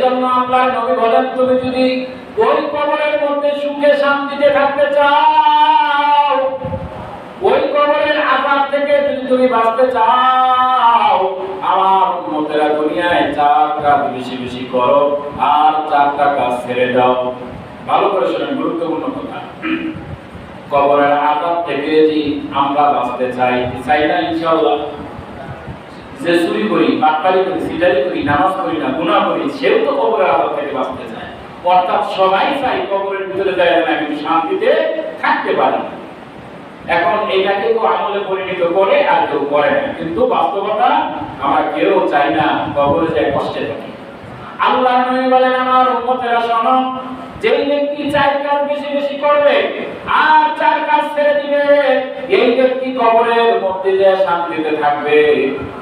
জন্য আল্লাহর নবী বলেন, তুমি যদি ওই কবরের মধ্যে সুখে শান্তিতে থাকতে চাও, ওই কবরের আযাব থেকে যদি তুমি বাঁচতে চাও, আমার উম্মতেরা দুনিয়ায় 4 কাজ বেশি বেশি করো আর 4টা কাজ ছেড়ে দাও। ভালো করে শুনুন, গুরুত্বপূর্ণ কথা। কবরের আযাব থেকে যে আমরা বাঁচতে চাই না ইনশাআল্লাহ। যে চুরি করি, বাটপারি করি, সিটারি করি, নামাজ পড়ি না, গুনাহ করি, সেও তো কবরের আযাব থেকে বাঁচতে চায়। অর্থাৎ সবাই চাই কবরের ভিতরে যায় না কিন্তু শান্তিতে থাকতে পারি। এখন এইটাকে তো আমলে পরিণত করে আর কেউ করে না, কিন্তু বাস্তবতা আমরা কেউ চাই না কবরে যায় কষ্টে থাকি। আল্লাহর নবী বলেন, আমার উম্মতেরা শোনো, যেই ব্যক্তি 4 কাজ বেশি বেশি করবে আর 4 কাজ ছেড়ে দিবে, এই ব্যক্তি কবরের মধ্যে যে শান্তিতে থাকবে,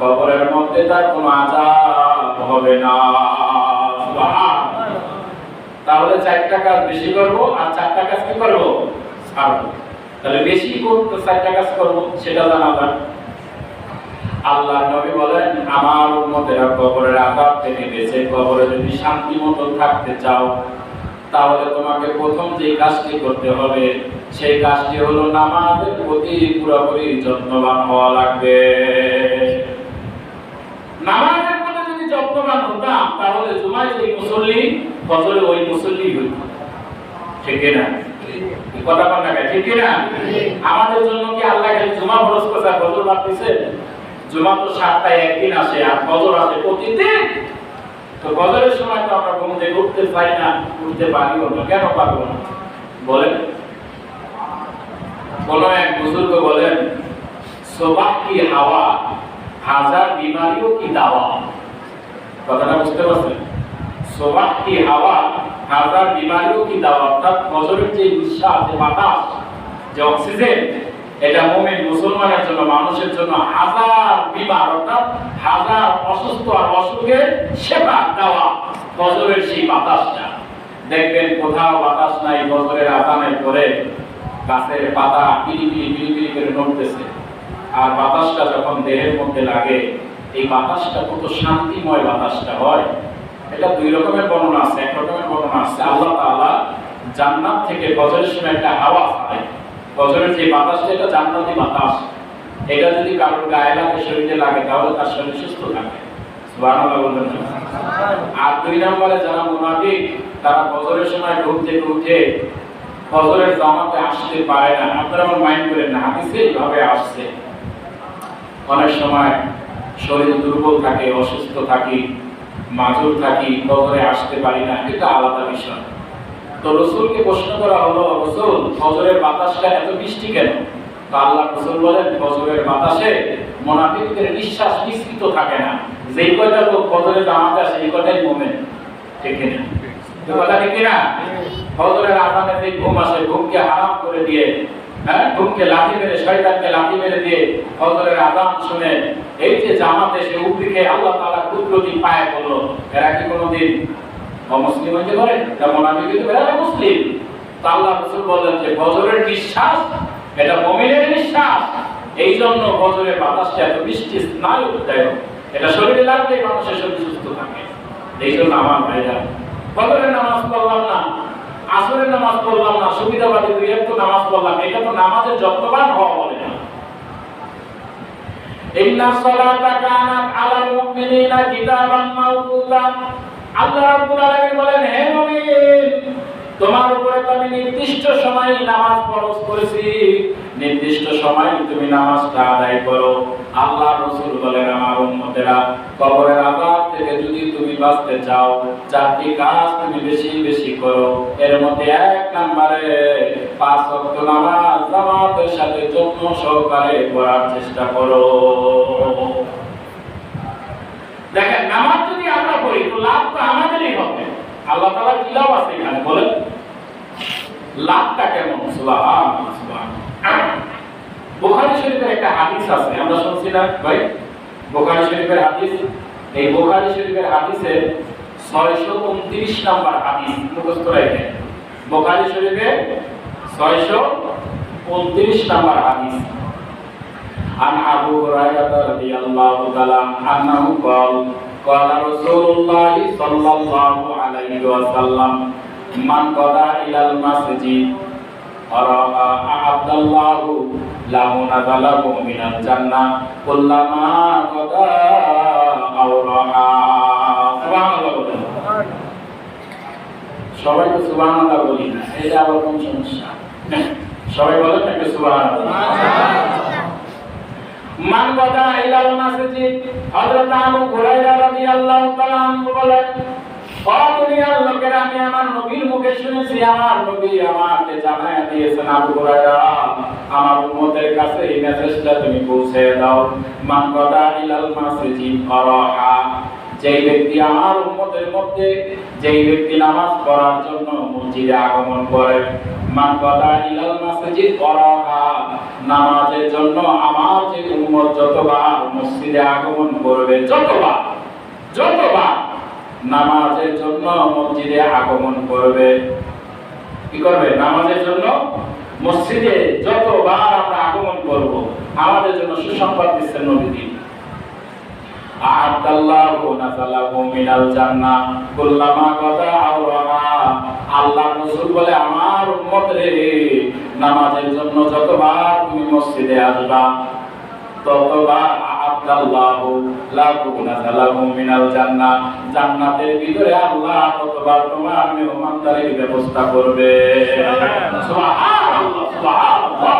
কবরের মধ্যে তার কোনো আযাব হবে না। তাহলে 4টা কাজ বেশি করব আর 4টা কাজ কি করব? ছাড়ব। তাহলে বেশি করতে 4টা কাজ করব, সেটা জানাবেন। আল্লাহর নবী বলেন, আমার উম্মতেরা কবরের আযাব থেকে বেঁচে কবরে যদি শান্তিমতো থাকতে চাও, তাহলে তোমাকে প্রথম যে কাজটি করতে হবে সেই কাজটি হলো নামাজের প্রতি পুরোপুরি যত্নবান হওয়া লাগবে। নামাজের প্রতি যদি যত্নবান হতাম, তাহলে জুমায় যে মুসল্লি, ফজরে ওই মুসল্লি হইত। ঠিক না? কথা বল না, ঠিক না? আমাদের জন্য কি আল্লাহ খালি জুমা ফরজ করছে আর ফজর বাদ দিয়েছে? জুমা তো সপ্তাহে একদিন আসে আর ফজর আসে প্রতিদিন। তো ফজরের সময় তো আমরা ঘুম থেকে উঠতে পাই না, উঠতে পারিও না। কেন পারবো না বলেন? কোন এক বুজুর্গ বলেন, সুবহ কি হাওয়া হাজার বিমারিও কি দাওয়া। কথাটা বুঝতে পারছেন? সুবহ কি হাওয়া হাজার বিমারিও কি দাওয়া। অর্থাৎ ফজরের যে নিঃশ্বাস, যে বাতাস, যে অক্সিজেন, এটা মুমিন মুসলমানের জন্য, মানুষের জন্য হাজার বিমার, অর্থাৎ হাজার অসুস্থ আর অসুখের সেবা দেওয়া ফজরের সেই বাতাসটা। দেখবেন কোথাও বাতাস নাই, ফজরের আযানের পরে গাছের পাতা বিড়ি করে নড়তেছে, আর বাতাসটা যখন দেহের মধ্যে লাগে, এই বাতাসটা কত শান্তিময় বাতাসটা হয়। এটা 2 রকমের বর্ণনা আছে। এক রকমের বর্ণনা আছে, আল্লাহ তাআলা জান্নাত থেকে ফজরের সময় একটা হাওয়া ছাড়ে। ফজরের যে বাতাসটা, এটা জান্নাতি বাতাস। এটা যদি কারোর গায়ে লাগে, শরীরে লাগে, তাহলে তার শরীর সুস্থ থাকে। সুবহানাল্লাহ বলবেন। আর 2 নম্বরে যারা মুনাফিক, তারা ফজরের সময় ঘুম থেকে উঠে ফজরের জামাতে আসতে পারে না। আপনারা আমার মাইন্ড করেন না, হাদিসে এইভাবে আসছে। অনেক সময় শরীর দুর্বল থাকে, অসুস্থ থাকি, মাজুর থাকি, ফজরে আসতে পারি না, এটা আলাদা বিষয়। তো রাসূলকে প্রশ্ন করা হলো, রাসূল ফজরের বাতাসটা এত বৃষ্টি কেন? তো আল্লাহ রাসূল বলেন, ফজরের বাতাসে মুনাফিকদের নিঃশ্বাস নিঃসৃত থাকে না। যেই কয়টা লোক ফজরে জামাতে আসে, এই কয়টাই মুমিন। ঠিক না? এই কথা ঠিক না? ফজরের আযানে যে ঘুম আসে, ঘুমকে হারাম করে দিয়ে, ঘুমকে লাথি মেরে, শয়তানকে লাথি মেরে দিয়ে ফজরের আযান শুনে এই যে জামাতে সে উদ্রিকে আল্লাহ তাআলা কুদরতি পায় করলো, এরা কি কোনোদিন অমুসলিম হইতে পারে? এটা মুনাফিক হইতে পারে? এরা মুসলিম। তো আল্লাহ রাসূল বললেন যে ফজরের নিঃশ্বাস এটা মুমিনের নিঃশ্বাস। এই জন্য ফজরের বাতাসটা এত বৃষ্টি স্নায়ুদায়ক, এটা শরীরে লাগলে মানুষের শরীর সুস্থ থাকে। এই জন্য আমার ভাইরা, ফজরের নামাজ পড়লাম না, আসরের নামাজ পড়লাম না, সুবিধাবাদী 2 তো নামাজ পড়লাম, এটা তো নামাজের যত্নবান হওয়া বলে না। ইন্না সালাতা কানাত আলাল মুমিনিনা কিতাবান মাওকুতা। আল্লাহ রাব্বুল আলামিন বলেন, হে মুমিন, তোমার উপরে তো আমি নির্দিষ্ট সময়ে নামাজ ফরজ করেছি, নির্দিষ্ট সময়ে তুমি নামাজটা আদায় করো। আল্লাহ রাসূল বলেন, আমার উম্মতেরা কবরের আযাব থেকে যদি তুমি বাঁচতে চাও, 4টি কাজ তুমি বেশি বেশি করো। এর মধ্যে 1 নম্বরে 5 ওয়াক্ত নামাজ জামাতের সাথে যত্ন সহকারে পড়ার চেষ্টা করো। দেখেন, নামাজ যদি আমরা পড়ি তো লাভ তো আমাদেরই হবে। আল্লাহ তাআলা কি লাভ আছে এখানে বলেন? লাভটা কেমন? সুবহানাল্লাহ। বুখারী শরীফের একটা হাদিস আছে, আমরা শুনছি না ভাই? বুখারী শরীফের হাদিস, এই বুখারী শরীফের হাদিসে 629 নম্বর হাদিস মুখস্থ রাখেন। বুখারী শরীফে 629 নম্বর হাদিস। আন আবু হুরায়রা রাদিয়াল্লাহু তাআলা আনহু قال ক্বালা রাসূলুল্লাহ সাল্লাল্লাহু আলাইহি ওয়াসাল্লাম মান কাদা ইলাল মাসজিদ আরাআ আ'আদাল্লাহু লাহু নাযালাহু মিনাল জান্নাহ কুল্লামা কাদা আওরাহা। সুবহানাল্লাহ। সবাই তো সুবহানাল্লাহ বলি না, এটা আবার কোন সমস্যা? সবাই বলেন একটু সুবহানাল্লাহ। মান কাদা ইলাল মাসজিদ, হযরত আবু হুরায়রা রাদিয়াল্লাহু তাআলা আনহু বলেন, ও দুনিয়ার লোকেরা, আমি আমার নবীর মুখে শুনেছি, আমার নবী আমাকে জানায়া দিয়েছেন, আবু হুরায়রা আমার উম্মতের কাছে এই মেসেজটা তুমি পৌঁছে দাও। মান কাদা ইলাল মাসজিদ আরাহা, যেই ব্যক্তি আমার উম্মতের মধ্যে, যেই ব্যক্তি নামাজ পড়ার জন্য মসজিদে আগমন করে, মান কাদা ইলাল মাসজিদ আরাহা, নামাজের জন্য আমার যে উম্মত যতবার মসজিদে আগমন করবে, যতবার নামাজের জন্য মসজিদে আগমন করবে, কি করবে? নামাজের জন্য মসজিদে যতবার আমরা আগমন করব, আমাদের জন্য সুসংবাদ দিচ্ছেন নবীজি। আ'আদাল্লাহু নাযালাহু মিনাল জান্নাহ কুল্লামা কাদা আওরাহা, আল্লাহর রাসূল বলে, আমার উম্মত রে, নামাজের জন্য যতবার তুমি মসজিদে আসবা, ততবার আ'আদাল্লাহু লাহু নাযালাহু মিনাল জান্নাহ, জান্নাতের ভিতরে আল্লাহ ততবার তোমার মেহমানদারির ব্যবস্থা করবে। সুবহানাল্লাহ, সুবহানাল্লাহ।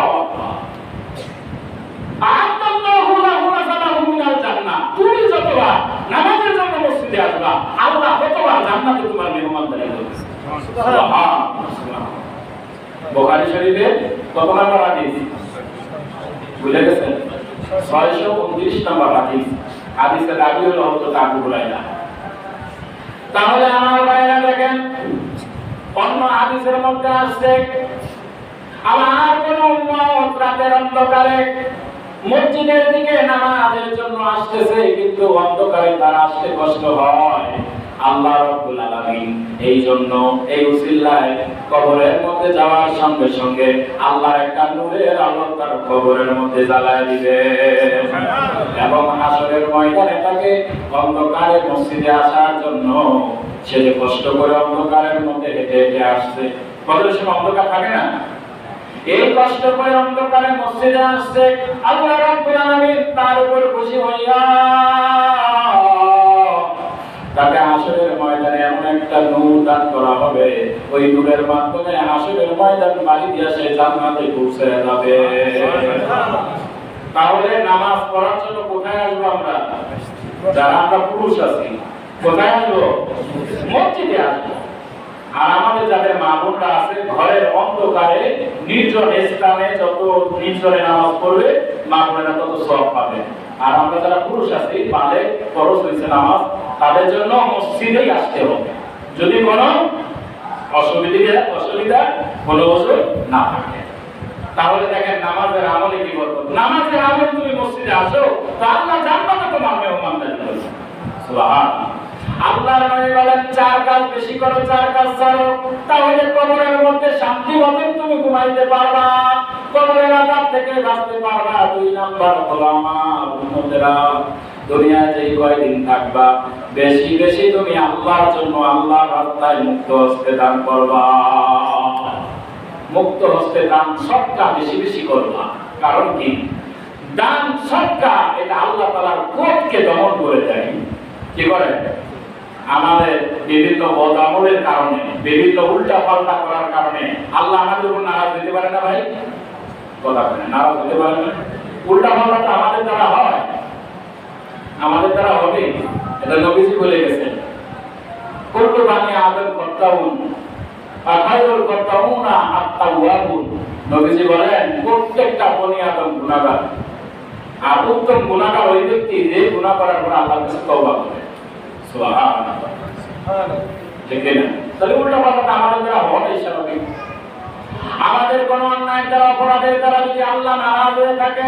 আ'আদাল্লাহু লাহু নাযালাহু মিনাল জান্নাহ, তুমি যতবার নামাজের জন্য মসজিদে আসবা, আল্লাহ ততবার জান্নাতে তোমার মেহমানদারি করবে। সুবহানাল্লাহ। বুখারী শরীফে কত নম্বর হাদিস ভুলে গেছেন? 629 নম্বর হাদিস। হাদিসের রাবী হলো হযরত আবু হুরায়রা। তাহলে আমার ভাইরা দেখেন, অন্য হাদিসের মধ্যে আসছে, আমার কোন উম্মত রাতের অন্ধকারে মসজিদের দিকে নামাজের জন্য আসতেছে, কিন্তু অন্ধকারে তার আসতে কষ্ট হয়, আল্লাহ রাব্বুল আলামিন এই জন্য এই উসিলায় কবরের মধ্যে যাওয়ার সঙ্গে সঙ্গে আল্লাহর একটা নূরের আলো তার কবরের মধ্যে জ্বালায় দিবে, এবং হাসরের ময়দানে তাকে অন্ধকারে মসজিদে আসার জন্য, সে যে কষ্ট করে অন্ধকারের মধ্যে হেঁটে হেঁটে আসছে, কবরের সময় অন্ধকার থাকে না, এই কষ্ট করে অন্ধকারে মসজিদে আসছে, আল্লাহ রাব্বুল আলামিন তার উপর খুশি হইয়া তাকে হাসরের ময়দানে এমন একটা নূর দান করা হবে, ওই নূরের মাধ্যমে হাসরের ময়দান বাড়ি দিয়ে সে জান্নাতে পৌঁছে যাবে। তাহলে নামাজ পড়ার জন্য কোথায় আসবো আমরা? যারা আমরা পুরুষ আছি, কোথায় আসবো? মসজিদে আসবো। আর আমাদের যাদের মা বোনরা আছে, ঘরের অন্ধকারে নির্জন স্থানে যত নির্জনে নামাজ পড়বে, মা বোনেরা তত সওয়াব পাবে। আর আমরা যারা পুরুষ আছি, পালে ফরজ হয়েছে নামাজ, তাদের জন্য মসজিদেই আসতে হবে, যদি কোনো অসুবিধা কোনো ওজোর না থাকে। তাহলে দেখেন নামাজের আমলে কি বরকত। নামাজের আমলে তুমি মসজিদে আসো, তা আল্লাহ জান্নাতে তোমার মেহমানদারি করবে। সুবহানাল্লাহ। আল্লাহর নবী বলেন, 4 কাজ বেশি করো, 4 কাজ ছাড়ো, তাহলে কবরের মধ্যে শান্তি মতে তুমি ঘুমাইতে পারবা, কবরের আযাব থেকে বাঁচতে পারবা। 2 নাম্বার হলো, আমার উম্মতেরা, দুনিয়ায় যেই কয়দিন থাকবা, বেশি বেশি তুমি আল্লাহর জন্য আল্লাহর রাস্তায় মুক্ত হস্তে দান করবা। মুক্ত হস্তে দান সদকা বেশি বেশি করবা। কারণ কি? দান সদকা এটা আল্লাহ তাআলার ক্রোধকে দমন করে দেয়। কি করে? আমাদের বিভিন্ন বদ আমলের কারণে, বিভিন্ন উল্টা পাল্টা করার কারণে আল্লাহ আমাদের উপর নারাজ হতে পারে না ভাই? কথা বলেন, নারাজ হতে পারে না? উল্টা পাল্টা আমাদের দ্বারা হয়, আমাদের দ্বারা হবে, এটা নবীজি বলে গেছেন। কুল্লু বানি আদম খাত্তাউন, খায়রুল খাত্তাউনা আত-তাওয়াবুন। নবীজি বলেন, প্রত্যেকটা বনি আদম গুনাহগার, আর উত্তম গুনাহগার ওই ব্যক্তি যে গুনাহ করার পর আল্লাহর কাছে তওবা করে। সুবহানাল্লাহ, ঠিক না? তাহলে উল্টা পাল্টা আমাদের দ্বারা হয় স্বাভাবিক। আমাদের কোন অন্যায় দ্বারা, অপরাধের দ্বারা যদি আল্লাহ নারাজ হয়ে থাকে,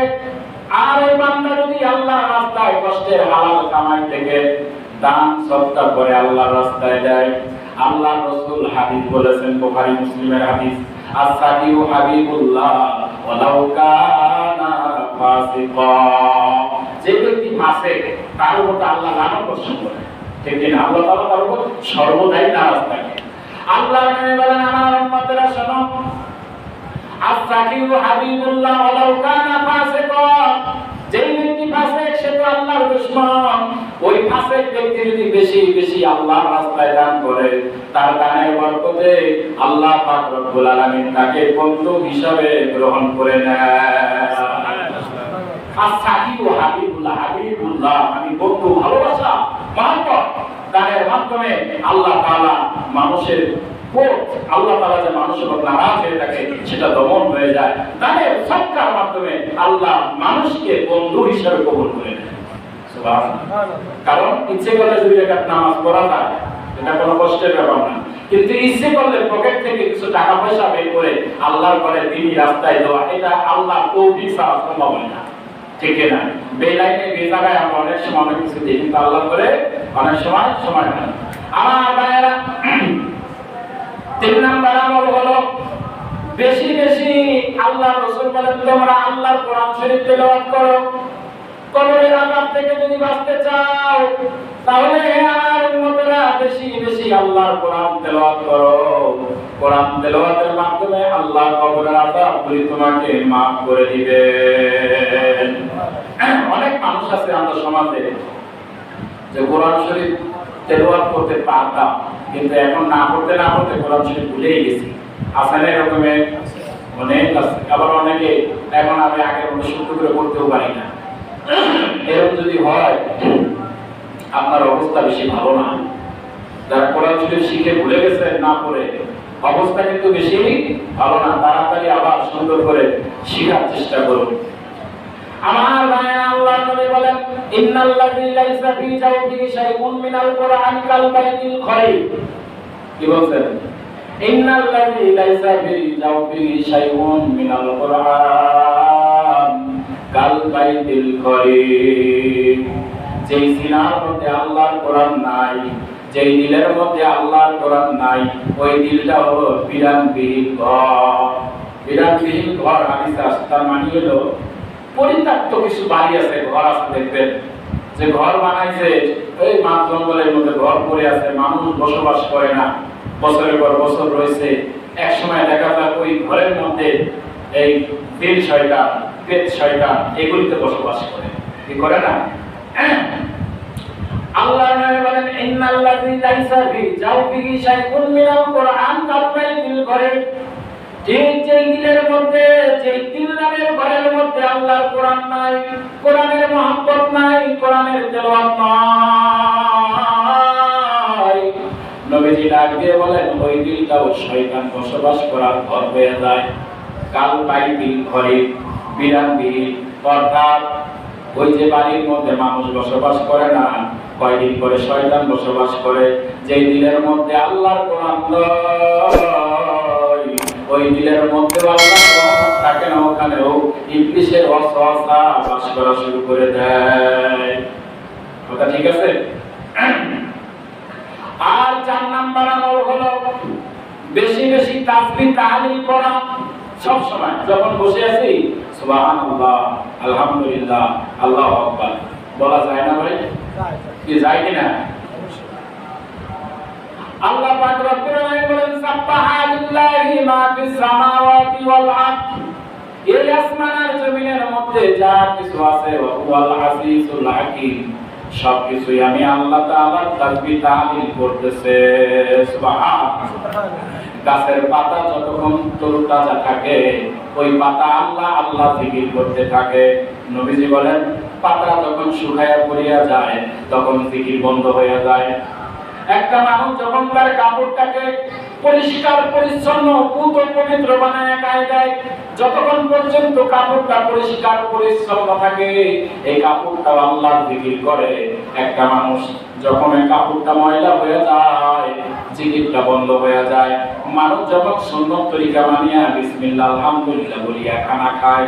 আর এই বান্দা যদি আল্লাহর রাস্তায় কষ্টের হালাল কামাই থেকে দান সদকা করে আল্লাহর রাস্তায় দেয়, আল্লাহর রাসূল হাদিস বলেছেন, বুখারী মুসলিমের হাদিস, as-সাকিউ হাবিবুল্লাহ ওয়ালাউ কানা ফাসিকা। যে ব্যক্তি ফাসিক, তার উপর আল্লাহ লানত বর্ষণ করে। ঠিক না? আল্লাহ তাআলা তার উপর সর্বদাই নারাজ থাকে। আল্লাহর নবী বলেন, আমার উম্মতেরা শোনো, আস-সাকিউ হাবিবুল্লাহ ওয়ালাউ কানা ফাসিকান, যেই ব্যক্তি ফাসিক সে তো আল্লাহর দুশমন। ওই ফাসিক ব্যক্তি যদি বেশি বেশি আল্লাহর রাস্তায় দান করে, তার দানের বরকতে আল্লাহ পাক রব্বুল আলামিন তাকে বন্ধু হিসাবে গ্রহণ করে নেয়। আস-সাকিউ হাবিবুল্লাহ, হাবিবুল্লাহ মানে বন্ধু, ভালোবাসা, মহব্বত দানের মাধ্যমে আল্লাহ তাআলা মানুষের আল্লাহ তাআলা যে মানুষের উপর নারাজ হয়ে থাকে সেটা দমন হয়ে যায়। দানের সদকার মাধ্যমে আল্লাহ মানুষকে বন্ধু হিসেবে কবুল করে নেয়। সুবহানাল্লাহ। কারণ ইচ্ছে করলে যদি একটা নামাজ পড়া যায় এটা কোনো কষ্টের ব্যাপার না, কিন্তু ইচ্ছে করলে পকেট থেকে কিছু টাকা পয়সা বের করে আল্লাহর ঘরে দ্বীনি রাস্তায় দেওয়া, এটা আল্লাহর তৌফিক ছাড়া সম্ভব না। ঠিক না? বেলাইনে বেজাগায় আমরা অনেক সময় অনেক কিছু দিই, কিন্তু আল্লাহ করে অনেক সময় সময় হয়। আমার ভাইয়েরা, 3 নাম্বার আমল হলো বেশি বেশি আল্লাহর রাসূল বলেন তোমরা আল্লাহর কোরআন শরীফ তেলাওয়াত করো। কবরের আযাব থেকে যদি বাঁচতে চাও তাহলে আর উম্মতরা বেশি বেশি আল্লাহর কোরআন তেলাওয়াত করো। কোরআন তেলাওয়াতের মাধ্যমে আল্লাহ কবরের আযাবগুলি তোমাকে maaf করে দিবেন। অনেক মানুষ আছে আমাদের সমাজে যে কোরআন শরীফ তেলাওয়াত করতে পারতাম, কিন্তু এখন না করতে না করতে কোরআন শরীফ ভুলেই গেছি। আসলে এরকমের অনেক আছে। আবার অনেকে এখন আমি আগের মতো শুদ্ধ করে পড়তেও পারি না। এরকম যদি হয় আপনার অবস্থা বেশি ভালো না। যারা কোরআন শরীফ শিখে ভুলে গেছেন না পড়ে, অবস্থা কিন্তু বেশি ভালো না। তাড়াতাড়ি আবার সুন্দর করে শেখার চেষ্টা করুন। আমার ভাইরা, আল্লাহর নবী বলেন ইন্নাল্লাযী লাইসা ফী জাওফিহি শাইউন মিনাল কুরআনি কাল বাইতিল খরিব। কি বলছেন? ইন্নাল্লাযী লাইসা ফী জাওফিহি শাইউন মিনাল কুরআন কাল বাইতিল খরিব। যেই সিনার মধ্যে আল্লাহর কোরআন নাই, যেই দিলের মধ্যে আল্লাহর কোরআন নাই, ওই দিলটা হলো বিরানবিহীন ঘর। বিরানবিহীন ঘর হাদিসে আসছে, তার মানে হলো পরিত্যক্ত কিছু বাড়ি আছে, ঘর আছে, দেখবেন যে ঘর বানাইছে এই মাঠ জঙ্গলের মধ্যে ঘর পড়ে আছে, মানুষ বসবাস করে না, বছরের পর বছর রয়েছে। এক সময় দেখা যায় ওই ঘরের মধ্যে এই জিন শয়তান, পেট শয়তান এগুলিতে বসবাস করে। কি করে না? আল্লাহর নবী বলেন ইন্নাল্লাযী লাইসা ফী জাওফিহি শাইউন মিনাল কুরআন কাল বাইতিল খরিব। ঠিক যেই দিলের মধ্যে, যেই দিল নামের ঘরের মধ্যে আল্লাহর কোরআন নাই, কোরআনের মহব্বত নাই, কোরআনের তেলাওয়াত নাই, নবীজি ডাক দিয়ে বলেন ওই দিলটাও শয়তান বসবাস করার ঘর হয়ে যায়। কাল বাইতিল খরিব, বিরানবিহীন, অর্থাৎ ওই যে বাড়ির মধ্যে মানুষ বসবাস করে না, কয়দিন করে শয়তান বসবাস করে। যেই দিলের মধ্যে আল্লাহর কোরআন ওই দিলের মধ্যে আল্লাহর রহমত থাকে না, ওখানেও ইবলিসের ওয়াসওয়াসা বাস করা শুরু করে দেয়। কথা ঠিক আছে? আর 4 নাম্বার আমল হলো বেশি বেশি তাসবিহ তাহলিল করা। সব সময় যখন বসে আছি সুবহানাল্লাহ, আলহামদুলিল্লাহ, আল্লাহু আকবার বলা যায় না ভাই? কি যায় কিনা? আল্লাহ পাক রব্বুল আলামিন বলেন সাব্বাহা লিল্লাহি মা ফিস সামাওয়াতি ওয়াল আরদ। এই আসমান আর জমিনের মধ্যে যা কিছু আছে ওয়াল আসিসুল হাকীম, সবকিছুই আমি আল্লাহ তাআলার তাসবিহ তাহলিল করতেছে। সুবহানাল্লাহ। গাছের পাতা যতক্ষণ তরতাজা থাকে ওই পাতা আল্লাহ আল্লাহ জিকির করতে থাকে। নবীজি বলেন পাতা যখন শুকায়া পড়িয়া যায় তখন জিকির বন্ধ হয়ে যায়। একটা মানুষ যখন তার কাপড়টাকে পরিষ্কার পরিচ্ছন্ন পুত পবিত্র বানায় গায়ে দেয়, যতক্ষণ পর্যন্ত কাপড়টা পরিষ্কার পরিচ্ছন্ন থাকে এই কাপড়টা আল্লাহর জিকির করে। একটা মানুষ যখন এই কাপড়টা ময়লা হয়ে যায় জিকিরটা বন্ধ হয়ে যায়। মানুষ যখন সুন্নত তরিকা মানিয়া বিসমিল্লাহ আলহামদুলিল্লাহ বলিয়া খানা খায়,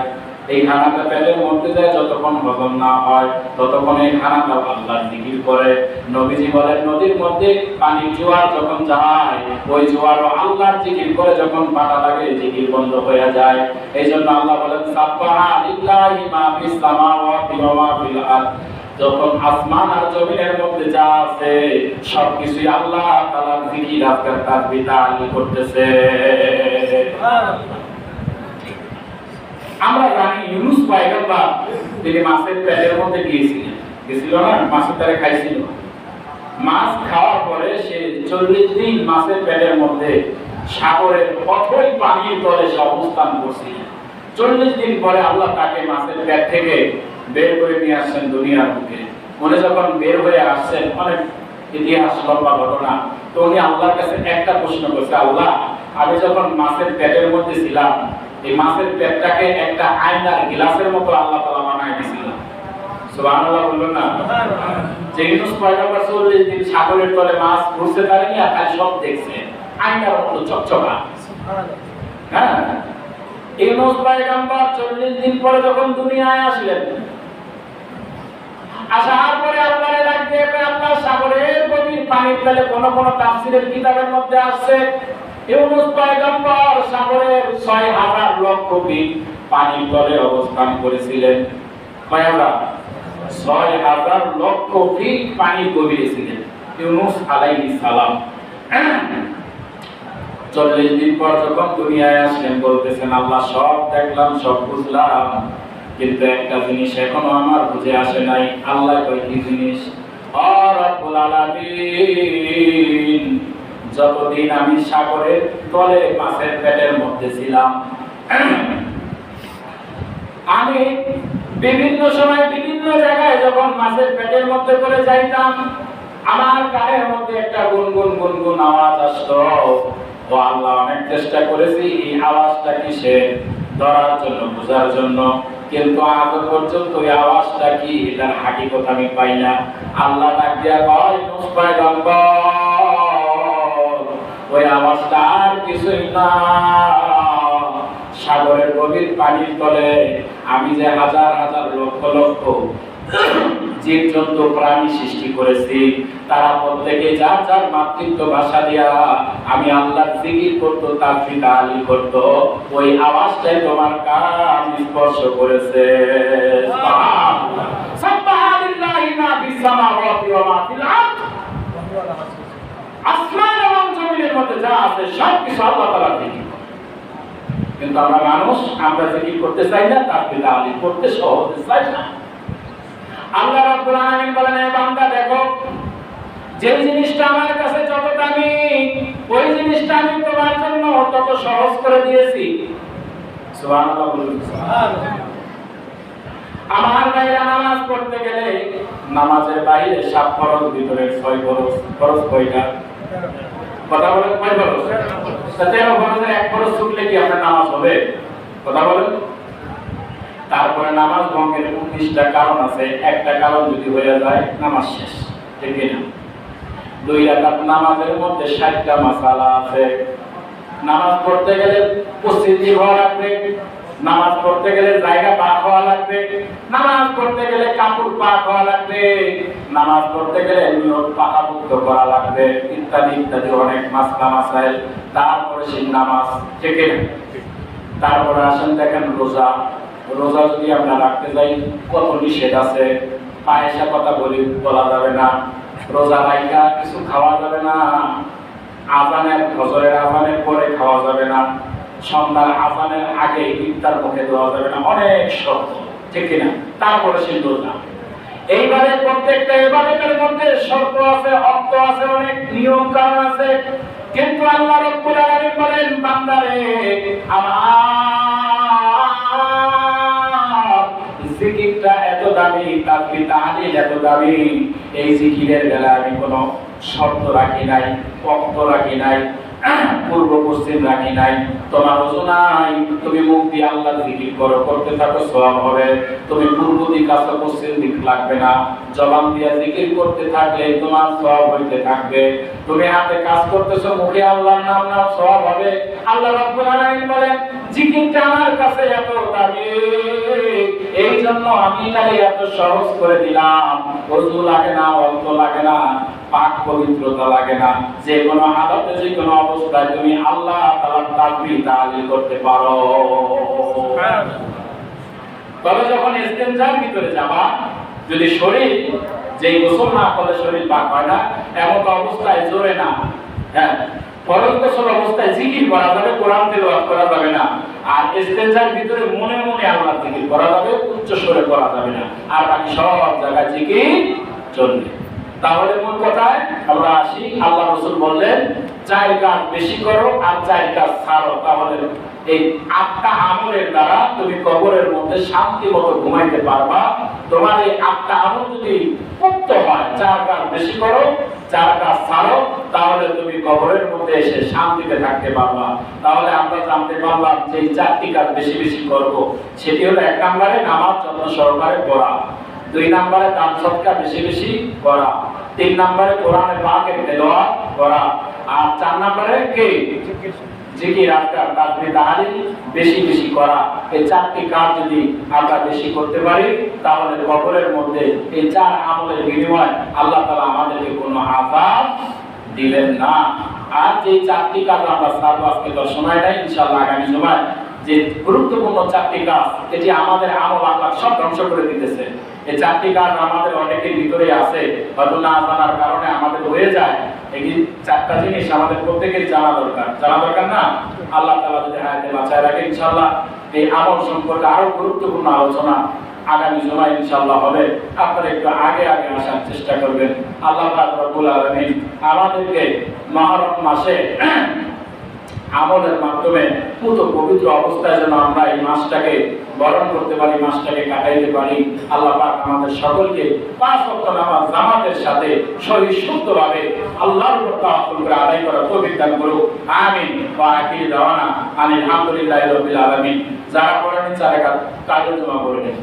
এই খানাটা পেটের মধ্যে যায়, যতক্ষণ হজম না হয় ততক্ষণ এই খানাটা আল্লাহর জিকির করে। নবীজি বলেন নদীর মধ্যে পানির জোয়ার যখন যায় ওই জোয়ারও আল্লাহর জিকির করে, যখন পাটা লাগে জিকির বন্ধ হয়ে যায়। এই জন্য আল্লাহ বলেন সাব্বাহা লিল্লাহি মা ফিস সামাওয়াতি ওয়া মা ফিল আরদ যখন আসমান আর জমিনের মধ্যে যা আছে সবকিছুই আল্লাহ তাআলার জিকির আজকার তাসবিহ তাহলিল করতেছে। আমরা জানি ইউনূস পয়গম্বর তিনি মাছের পেটের মধ্যে গিয়েছিল না, মাছের পেটে খাইছিল। মাছ খাওয়ার পরে সে 40 দিন মাছের পেটের মধ্যে সাগরের অথই পানির তলে সে অবস্থান করছিল। 40 দিন পরে আল্লাহ তাকে মাছের পেট থেকে বের করে নিয়ে আসছেন দুনিয়ার বুকে। উনি যখন বের হয়ে আসছেন, অনেক ইতিহাস লম্বা ঘটনা, তো উনি আল্লাহর কাছে একটা প্রশ্ন করছে, আল্লাহ আমি যখন মাছের পেটের মধ্যে ছিলাম এই মাছের পেটটাকে একটা আয়নার গ্লাসের মতো আল্লাহ তাআলা বানায় দিয়েছিল। সুবহানাল্লাহ বলুন না। যে ইউনূস পয়গম্বর 40 দিন সাগরের তলে মাছ ঘুরতে পারেনি আর খালি সব দেখছে, আয়নার মতো চকচকা। হ্যাঁ, ইউনূস পয়গম্বর 40 দিন পরে যখন দুনিয়ায় আসলেন, আসার পরে আল্লাহরে ডাক দিয়ে আল্লাহ সাগরের গভীর পানির তলে কোন কোন তাফসীরের কিতাবের মধ্যে আসছে ইউনূস পয়গম্বর সাগরের 6000 লক্ষ ফিট পানির তলে অবস্থান করেছিলেন। কয় হাজার? 6000 লক্ষ ফিট পানির গভীরে ছিলেন ইউনূস আলাইহিস সালাম। 40 দিন পর যখন দুনিয়ায় আসলেন বলতেছেন, আল্লাহ সব দেখলাম, সব বুঝলাম, কিন্তু একটা জিনিস এখনো আমার বুঝে আসে নাই। আল্লাহ কয় কি জিনিস? ও রব্বুল আলামিন, যতদিন আমি সাগরের তলে মাছের পেটের মধ্যে ছিলাম, আমি বিভিন্ন সময় বিভিন্ন জায়গায় যখন মাছের পেটের মধ্যে করে যাইতাম, আমার কানের মধ্যে একটা গুনগুন গুনগুন আওয়াজ আসতো। ও আল্লাহ, অনেক চেষ্টা করেছি এই আওয়াজটা কিসের ধরার জন্য, বোঝার জন্য, কিন্তু আজ পর্যন্ত এই আওয়াজটা কি এটার হাকিকত আমি পাই না। আল্লাহ ডাক দিয়া কয়, ইউনূস পয়গম্বর, ওই আওয়াজটা আর কিছুই না, সাগরের গভীর পানির তলে আমি যে হাজার হাজার লক্ষ লক্ষ জীবজন্তু প্রাণী সৃষ্টি করেছি, তারা প্রত্যেকে যার যার মাতৃত্ব ভাষা দিয়া আমি আল্লাহর জিকির করত, তাসবিহ তাহলিল করত, ওই আওয়াজটাই তোমার কান স্পর্শ করেছে। সুবহানাল্লাহ। সাবহানাল্লাহি মা ফিস সামাওয়াতি ওয়া মা ফিল আরদ। আসমান এবং জমিনের মধ্যে যা আছে সব কিছু আল্লাহ তাআলার জিকির। কিন্তু আমরা মানুষ, আমরা জিকির করতে চাই না, তাসবিহ তাহলিল করতে সহজে চাই না। আল্লাহ রাব্বুল আলামিন বলেন, হে বান্দা দেখো, যে জিনিসটা আমার কাছে যত দামি, ওই জিনিসটা আমি তোমার জন্য তত সহজ করে দিয়েছি। সুবহানাল্লাহ বলুন। সুবহানাল্লাহ। আমার ভাইরা, নামাজ পড়তে গেলে নামাজের বাইরে 7 ফরজ, ভিতরে 6 ফরজ। ফরজ কয়টা? কথা বলেন, কয় ফরজ? 13 ফরজের 1 ফরজ ছুটলে কি আপনার নামাজ হবে? কথা বলেন। তারপরে নামাজ ভঙ্গের 19টা কারণ আছে, একটা কারণ যদি হয়ে যায় নামাজ শেষ, ঠিক না? 2 রাকাত নামাজের মধ্যে 60টা মাসালা আছে। নামাজ পড়তে গেলে উপস্থিতি হওয়া লাগবে, নামাজ পড়তে গেলে জায়গা পাক হওয়া লাগবে, নামাজ পড়তে গেলে কাপড় পাক হওয়া লাগবে, নামাজ পড়তে গেলে নিয়ত পাকাপোক্ত করা লাগবে, ইত্যাদি ইত্যাদি অনেক মাসলা মাসাইল। তারপরে সেই নামাজ, ঠিক না? তারপরে আসেন দেখেন রোজা। রোজা যদি আমরা রাখতে যাই কত নিষেধ আছে। পায়েসা কথা বলা যাবে না, রোজা রাখা কিছু খাওয়া যাবে না, আজানের ফজরের আজানের পরে খাওয়া যাবে না, সন্ধ্যার আজানের আগে ইফতার মুখে দেওয়া যাবে না, অনেক শর্ত, ঠিক না? তারপরে সেই রোজা। এইবারে প্রত্যেকটা ইবাদতের মধ্যে শর্ত আছে, অর্থ আছে, অনেক নিয়ম কানুন আছে। কিন্তু আল্লাহ রাব্বুল আলামিন বলেন, বান্দারে আমার জিকিরটা এত দামি, তাসবিহ তাহলিল এত দামি, এই জিকিরের বেলায় আমি কোনো শর্ত রাখি নাই, পক্ষ রাখি নাই, পূর্ব পশ্চিম রাখি নাই। তোমার ওযু নাই, তুমি মুখ দিয়ে আল্লাহর জিকির করো, করতে থাকো, সওয়াব হবে। তুমি পূর্ব দিক আসো, পশ্চিম দিক লাগবে না, জবান দিয়ে জিকির করতে থাকলে তোমার সওয়াব হইতে থাকবে। তুমি হাতে কাজ করতেছো, মুখে আল্লাহর নাম নাও, সওয়াব হবে। আল্লাহ রাব্বুল আলামিন বলেন, জিকিরটা আমার কাছে এত দামি, এই জন্য আমি এটাকে এত সহজ করে দিলাম। ওযু লাগে না, অর্থ লাগে না, পাক পবিত্রতা লাগে না, যে কোনো হালতে, যে কোনো অবস্থায় তুমি আল্লাহ তাআলার তাসবিহ তাহলিল করতে পারো। তবে যখন ইস্তেনজার ভিতরে যাবা, যদি শরীর যে গোসল না করলে শরীর পাক হয় না, এমন অবস্থায় জোরে না, হ্যাঁ ফরজ গোসল অবস্থায় জিকির করা যাবে, কোরআন তেলাওয়াত করা যাবে না। আর ইস্তেনজার ভিতরে মনে মনে আল্লাহর জিকির করা যাবে, উচ্চ স্বরে করা যাবে না। আর বাকি সব জায়গায় জিকির চলবে। তাহলে মূল কথায় আমরা আসি, আল্লাহ রাসূল বললেন 4 কাজ বেশি করো আর 4 কাজ ছাড়ো। তাহলে এই 8টা আমলের দ্বারা তুমি কবরের মধ্যে শান্তি মতো ঘুমাইতে পারবা। তোমার এই 8টা আমল যদি পুক্ত হয়, 4 কাজ বেশি করো 4 কাজ ছাড়ো, তাহলে তুমি কবরের মধ্যে এসে শান্তিতে থাকতে পারবা। তাহলে আমরা জানতে পারলাম যে 4টি কাজ বেশি বেশি করব। সেটি হলো 1 নম্বরে নামাজ যত্ন সহকারে পড়া, 2 নম্বরে দান সদকা বেশি বেশি করা, 3 নম্বরে কোরআনের পাকের তেলাওয়াত করা, আর 4 নম্বরে কি জিকির আজকার তাসবিহ তাহলিল বেশি বেশি করা। এই 4টি কাজ যদি আমরা বেশি করতে পারি, তাহলে কবরের মধ্যে এই 4 আমলের বিনিময়ে আল্লাহ তাআলা আমাদেরকে কোনো আযাব দিবেন না। আর যে 4টি কাজ আমরা সারব, আজকে তো সময় নাই, ইনশাআল্লাহ আগামী সময় যে গুরুত্বপূর্ণ 4টি কাজ, এটি আমাদের আমল আখলাক সব ধ্বংস করে দিতেছে। এই 4টি কাজ আমাদের অনেকের ভিতরে আছে, হয়তো না জানার কারণে আমাদের হয়ে যায়। এই 4টা জিনিস আমাদের প্রত্যেকের জানা দরকার, জানা দরকার না? আল্লাহ তাআলা যদি হায়াতে বাঁচায় রাখে, ইনশাআল্লাহ এই আমল সম্পর্কে আরো গুরুত্বপূর্ণ আলোচনা আগামী সময় ইনশাআল্লাহ হবে। আপনারা একটু আগে আগে আসার চেষ্টা করবেন। আল্লাহ পাক রব্বুল আলামিন আমাদেরকে মুহররম মাসে আমলের মাধ্যমে পুরো পবিত্র অবস্থায় যেন আমরা এই মাসটাকে বরণ করতে পারি, মাসটাকে কাটাইতে পারি। আল্লাহ পাক আমাদের সকলকে 5 ওয়াক্ত নামাজ জামাতের সাথে সহি শুদ্ধভাবে আল্লাহর উপর তাওয়াক্কুল করে আদায় করার তৌফিক দান করুন। আমিন। ওয়া আখির দাওয়ানা আলহামদুলিল্লাহি রাব্বিল আলামিন। যারা পড়েন 4 রাকাত কাজে জমা করে নেন।